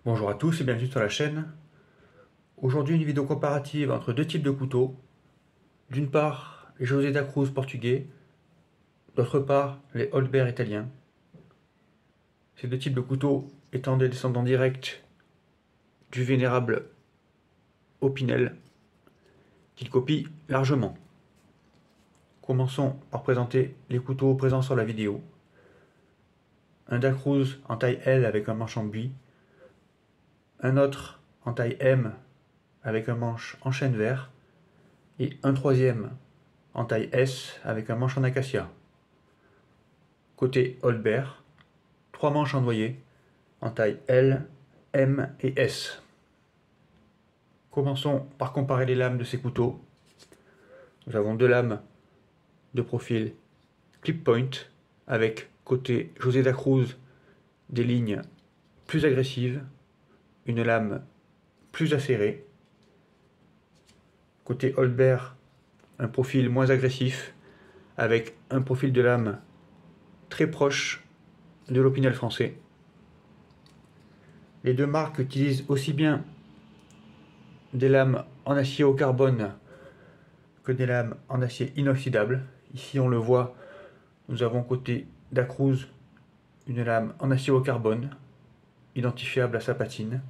Bonjour à tous et bienvenue sur la chaîne. Aujourd'hui une vidéo comparative entre deux types de couteaux. D'une part les José da Cruz portugais, d'autre part les Holberg italiens. Ces deux types de couteaux étant des descendants directs du vénérable Opinel, qu'il copie largement. Commençons par présenter les couteaux présents sur la vidéo. Un da Cruz en taille L avec un manche en buis, un autre en taille M avec un manche en chêne vert, et un troisième en taille S avec un manche en acacia. Côté Holberg, 3 manches en noyer en taille L, M et S. Commençons par comparer les lames de ces couteaux. Nous avons deux lames de profil clip point avec côté José da Cruz des lignes plus agressives, une lame plus acérée. Côté Holberg, un profil moins agressif avec un profil de lame très proche de l'Opinel français. Les deux marques utilisent aussi bien des lames en acier au carbone que des lames en acier inoxydable. Ici on le voit, nous avons côté da Cruz une lame en acier au carbone, identifiable à sa patine,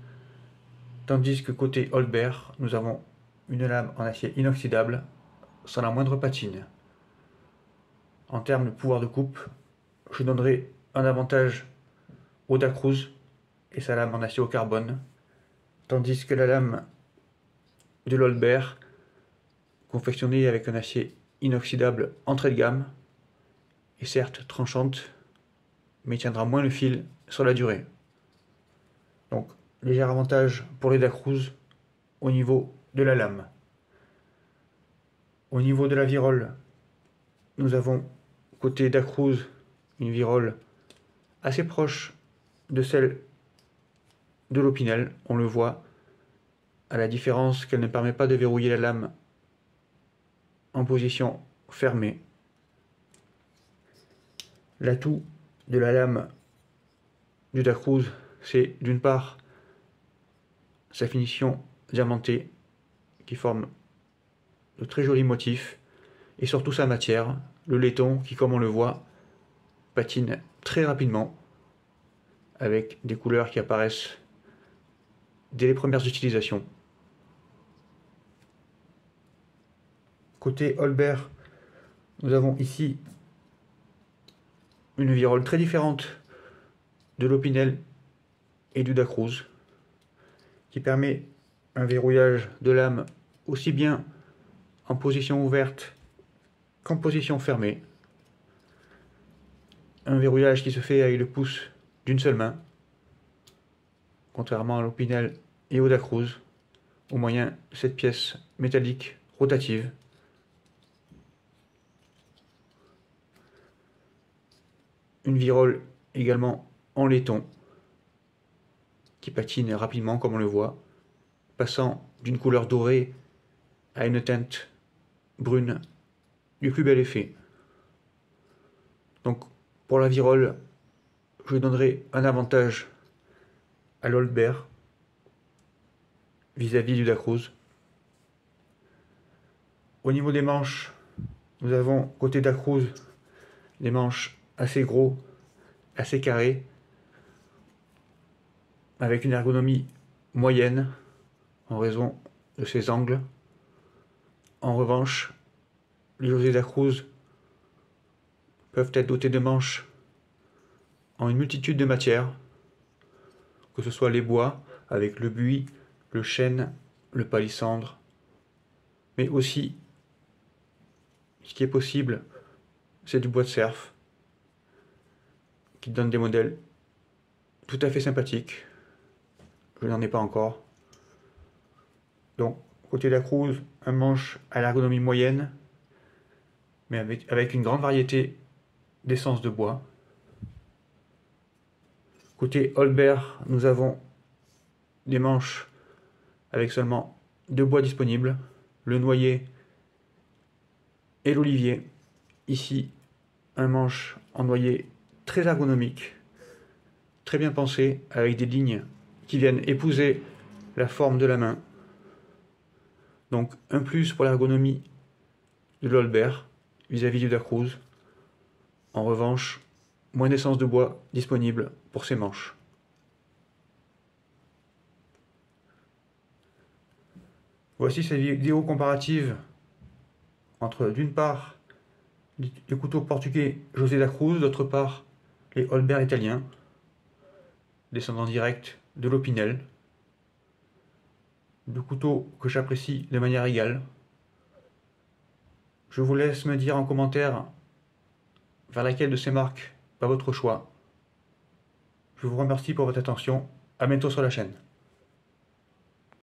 tandis que côté Holberg, nous avons une lame en acier inoxydable, sans la moindre patine. En termes de pouvoir de coupe, je donnerai un avantage au da Cruz et sa lame en acier au carbone, tandis que la lame de l'Holberg, confectionnée avec un acier inoxydable entrée de gamme, est certes tranchante, mais tiendra moins le fil sur la durée. Donc, léger avantage pour les da Cruz au niveau de la lame. Au niveau de la virole, nous avons côté da Cruz une virole assez proche de celle de l'Opinel. On le voit à la différence qu'elle ne permet pas de verrouiller la lame en position fermée. L'atout de la lame du da Cruz, c'est d'une part sa finition diamantée qui forme de très jolis motifs et surtout sa matière, le laiton qui, comme on le voit, patine très rapidement avec des couleurs qui apparaissent dès les premières utilisations. Côté Holberg, nous avons ici une virole très différente de l'Opinel et du da Cruz, qui permet un verrouillage de lame aussi bien en position ouverte qu'en position fermée. Un verrouillage qui se fait avec le pouce d'une seule main, contrairement à l'Opinel et au da Cruz, au moyen de cette pièce métallique rotative. Une virole également en laiton, qui patine rapidement comme on le voit, passant d'une couleur dorée à une teinte brune du plus bel effet. Donc pour la virole, je donnerai un avantage à l'Holberg vis-à-vis du da Cruz. Au niveau des manches, nous avons côté da Cruz des manches assez gros, assez carrés, avec une ergonomie moyenne en raison de ses angles. En revanche, les José da Cruz peuvent être dotés de manches en une multitude de matières, que ce soit les bois avec le buis, le chêne, le palissandre, mais aussi, ce qui est possible, c'est du bois de cerf, qui donne des modèles tout à fait sympathiques. Je n'en ai pas encore. Donc, côté da Cruz, un manche à l'ergonomie moyenne, mais avec une grande variété d'essences de bois. Côté Holberg, nous avons des manches avec seulement 2 bois disponibles, le noyer et l'olivier. Ici, un manche en noyer très ergonomique, très bien pensé, avec des lignes qui viennent épouser la forme de la main. Donc un plus pour l'ergonomie de l'Holbert vis-à-vis du Dacruz. En revanche, moins d'essence de bois disponible pour ces manches. Voici cette vidéo comparative entre d'une part les couteaux portugais José Dacruz, d'autre part les Holbert italiens, descendants directs de l'Opinel. Deux couteaux que j'apprécie de manière égale. Je vous laisse me dire en commentaire vers laquelle de ces marques va votre choix. Je vous remercie pour votre attention. À bientôt sur la chaîne.